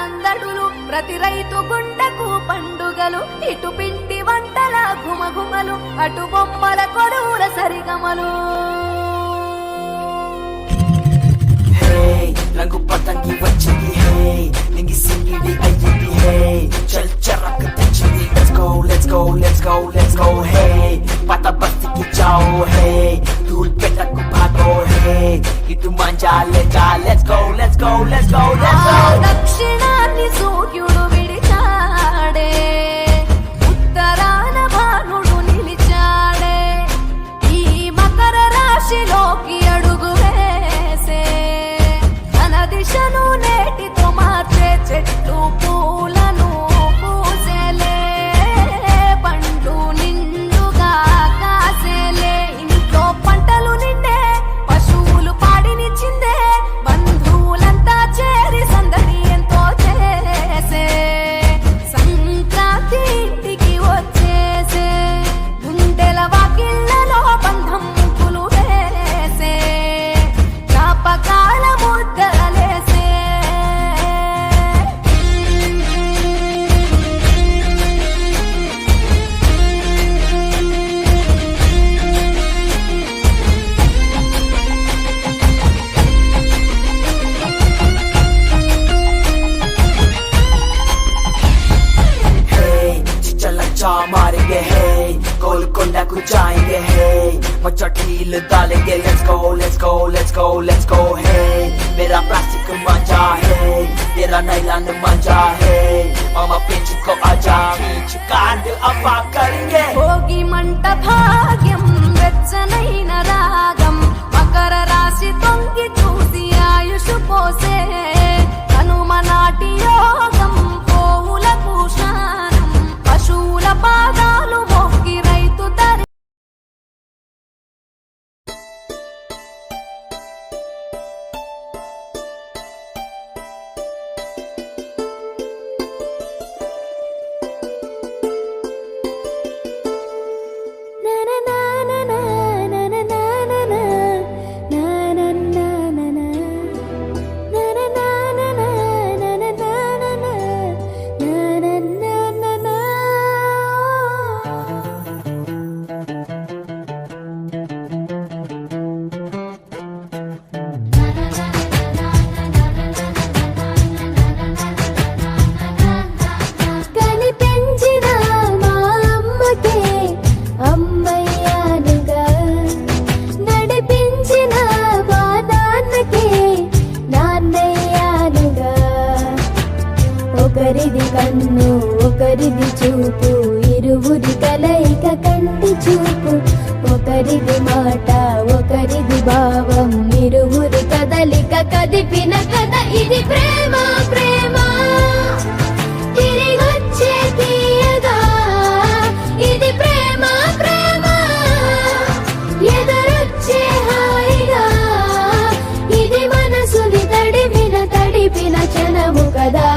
సందడులు ప్రతి రైతు గుండెకు పండుగలు ఇటు పిండి వంటల ఘుమఘుమలు అటు బొమ్మల కొడువుల సరిగమలు రంగు పతంగి వచ్చింది హే నింగి సింగిడి అయ్యింది హే చల్ చరక్ తెచ్చింది let's go let's go let's go let's go హే పత బస్తికి జాओ హే ధూల్ పెట్టకు భాగో హే ఇటు manja లేగా let's go let's go let's go let's go దక్షిణాన్ని సూర్యుడు విడిచాడే ఉత్తరాన భానుడు నిలిచాడే ఈ మకర రాశిలోకి అడుగు వేసే దిశను నేటితో మార్చే చెట్లు పూలను పూసేలే పండ్లు నిండుగా కాసేలే ఇంట్లో పంటలు నిండే పశువులు పాడినిచ్చిందే బంధువులంతా చేరి సందడి ఎంతో చేసే సంక్రాంతి ఇంటికి వచ్చేసే గుండెల వాకిళ్లలో బంధం ముగ్గులు వేసే జ్ఞాపకాల ముద్ద मारेंगे हे गोलकोंडा को जाएंगे हे मचटील डालेंगे let's go let's go let's go let's go हे मेरा प्लास्टिक मजा है तेरा नायलॉन मजा है मामा पिंच को आजा खींच कांड अपा करेंगे भोगी मंट भाग्यम వెచ్చనైన రాగం మకర రాశి తొంగి చూసి ఆయుష్ పోసే కనుమ నాటి యోగం పోవులకు శానం పశువుల పాదాలు మొక్కి రైతు తరి ఒకరిది కన్ను ఒకరిది చూపు ఇరువురి కలయిక కంటి చూపు ఒకరిది మాట ఒకరిది భావం ఇరువురి కదలిక కదిపిన కథ ఇది ప్రేమ ప్రేమ తిరిగొచ్చే తీయగా ఇది ప్రేమ ప్రేమ ఎదురొచ్చే హాయిగా ఇది మనసుని తడిపిన క్షణము కదా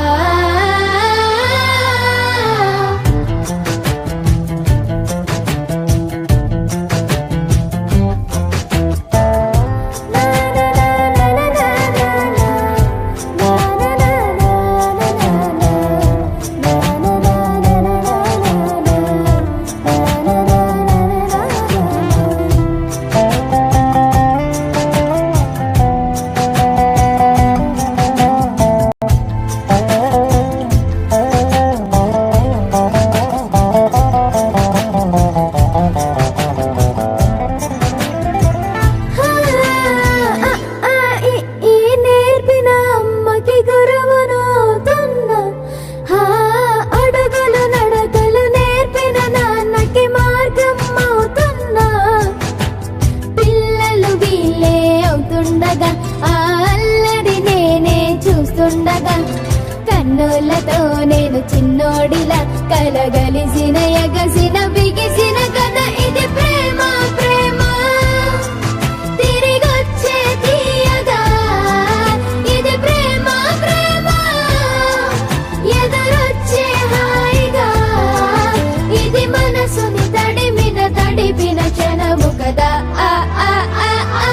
కన్నులతో నేను చిన్నోడిలా కలగలిసిన ఎగసిన బిగిసిన కథ ఇది ప్రేమ ప్రేమ తిరిగొచ్చే తీయగా ఇది ప్రేమ ప్రేమ ఎదురొచ్చే హాయిగా ఇది మనసుని తడిపిన క్షణము కదా ఆ ఆ ఆ ఆ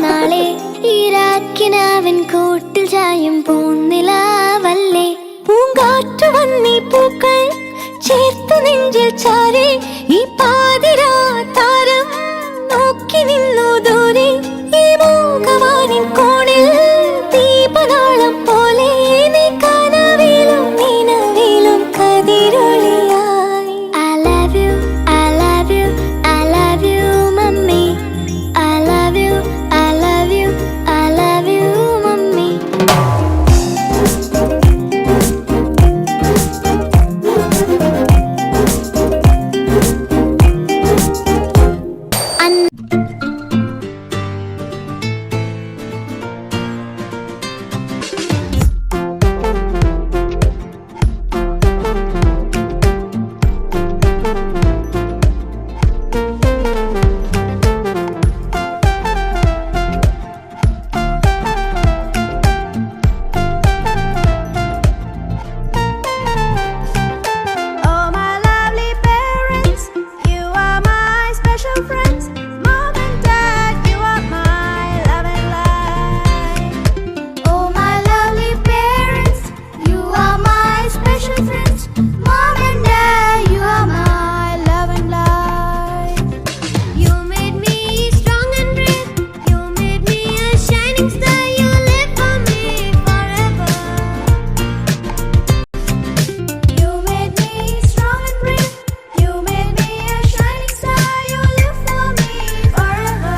നാളെ ഈരാക്കിനാവൻ കൂട്ടിൽ ചായും പൂന്നിലാവല്ലേ പൂങ്കാറ്റു വന്നീ പൂക്കൾ ചേർത്തു നെഞ്ചിൽ ചാരെ ഈ പാതിരാ താരം നോക്കി നിന്നു ദൂരെ ഈ മൂകവാനിൻ കോണിൽ ദീപനാളം പോലെ നീ കനവിലും നിലവിലും കതിരൊളിയായി I love you, I love you, I love you, mummy. I love you, I love you, I love you, mummy. Oh, my lovely parents, you are my special friends. Mom and Dad, you are my love and life. Oh, my lovely parents, you are my special friends. Mom and Dad, you are my love and life. You made me strong and brave. You made me a shining star. You live for me forever. You made me strong and brave. You made me a shining star. You live for me forever.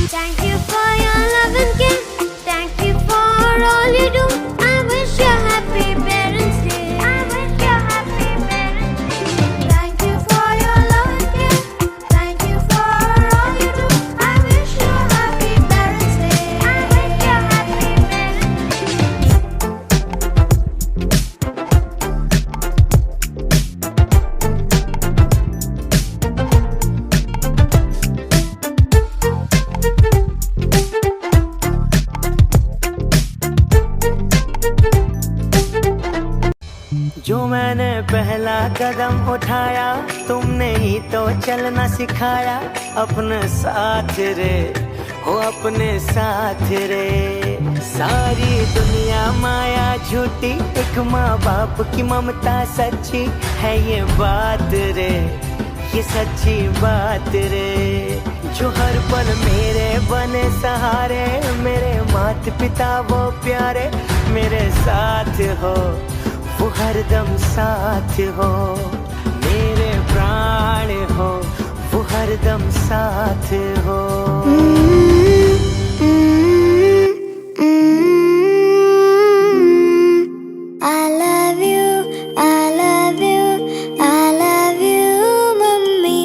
Thank you for your love and care. Thank you for all you do. I wish you happy Parents' Day. I wish you happy Parents' Day. Thank you for your love and care. Thank you for all you do. I wish you happy Parents' Day. I wish you happy Parents' Day. जो मैंने पहला कदम उठाया तुमने ही तो चलना सिखाया अपने साथ रे हो अपने साथ रे सारी दुनिया माया झूठी एक माँ बाप की ममता सच्ची है ये बात रे ये सच्ची बात रे जो हर पल मेरे बने सहारे मेरे माता पिता वो प्यारे मेरे साथ हो वो हरदम साथ हो मेरे प्राण हो वो हरदम साथ हो I love you, I love you, I love you, mummy.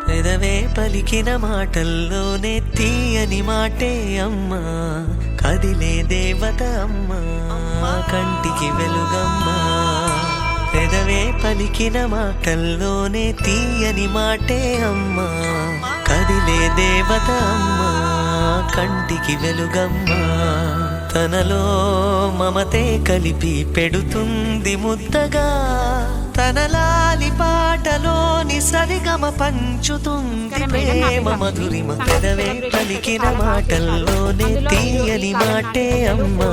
పెదవే పలికిన మాటల్లోనే తీయని మాటే అమ్మా కదిలే దేవత అమ్మా కంటికి వెలుగమ్మా పెదవే పలికిన మాటల్లోనే తీయని మాటే అమ్మా కదిలే దేవత అమ్మా కంటికి వెలుగమ్మా తనలో మమతే కలిపి పెడుతుంది ముద్దగా తన లాలి పాటలోని సరిగమ పంచుతుంది ప్రేమ మధురిమ పెదవే పలికిన మాటల్లోనే తీయని మాటే అమ్మా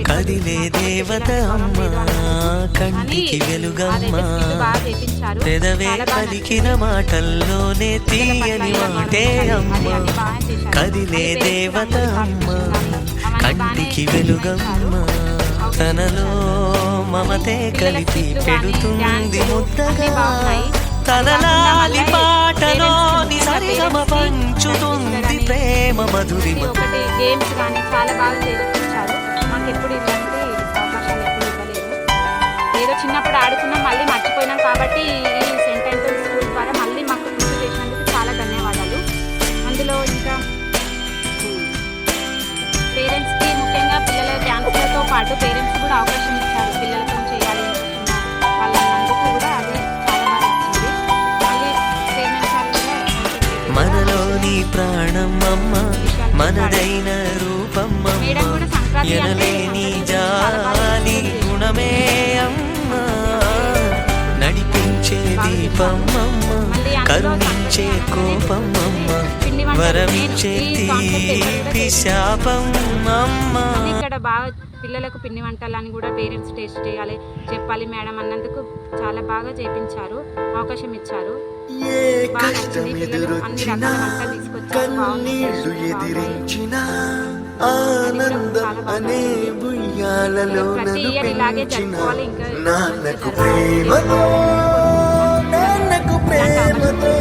కదిలే దేవత అమ్మా కంటికి వెలుగమ్మా పెదవే పలికిన మాటల్లోనే తీయని మాటే అమ్మా కదిలే దేవత అమ్మా కంటికి వెలుగమ్మా తనలో మమతే కలిపి పెడుతుంది ముద్దగా తన లాలి పాటలోని సరిగమ పంచుతుంది ప్రేమ మధురిమ ఒకటి గేమ్స్ కానీ చాలా బాగా చేయించారు మాకు ఎప్పుడు ఇలాంటి అవకాశాలు ఎప్పుడు ఇవ్వలేదు ఏదో చిన్నప్పుడు ఆడుకున్నాం మళ్ళీ మర్చిపోయినాం కాబట్టి ఈ సెంటెన్స్ స్కూల్ ద్వారా మళ్ళీ మాకు గుర్తు చేసినందుకు చాలా ధన్యవాదాలు అందులో ఇంకా పేరెంట్స్కి ముఖ్యంగా పిల్లల డ్యాన్స్లతో పాటు పేరెంట్స్ కూడా అవకాశం ఇచ్చారు పిల్లలతో చేయాలి అనుకుంటున్న వాళ్ళందుకు కూడా అది చాలా బాగా నచ్చింది అమ్మ మనదైన రూపమ్మ మేడం కూడా సంక్రాంతి అంటే ఎనలేని చాలా బాగా జాలి గుణమే అమ్మ నడిపించే దీపమ్మమ్మ కరుణించే కోపమ్మమ్మ వరమిచ్చే తీపి శాపమ్మమ్మ. ఇక్కడ బాగా పిల్లలకు పిండి వంటలని కూడా పేరెంట్స్ టేస్ట్ చేయాలి చెప్పాలి మేడం అన్నందుకు చాలా బాగా చేపించారు, అవకాశం ఇచ్చారు. ఏ బాగా కష్టం నచ్చింది. పిల్లలు అన్ని రకాల ఎదురొచ్చినా వంటలు తీసుకొచ్చారు, బాగుంది, కన్నీళ్లు టేస్ట్ ఎదిరించిన బాగున్నాయి. ఆనందం అనే బుయ్యాలలో ప్రతి నన్ను ఇయర్ ఇలాగే పెంచిన జరుపుకోవాలి. ఇంకా నాన్నకు ప్రేమతో నాన్నకు ప్రేమతో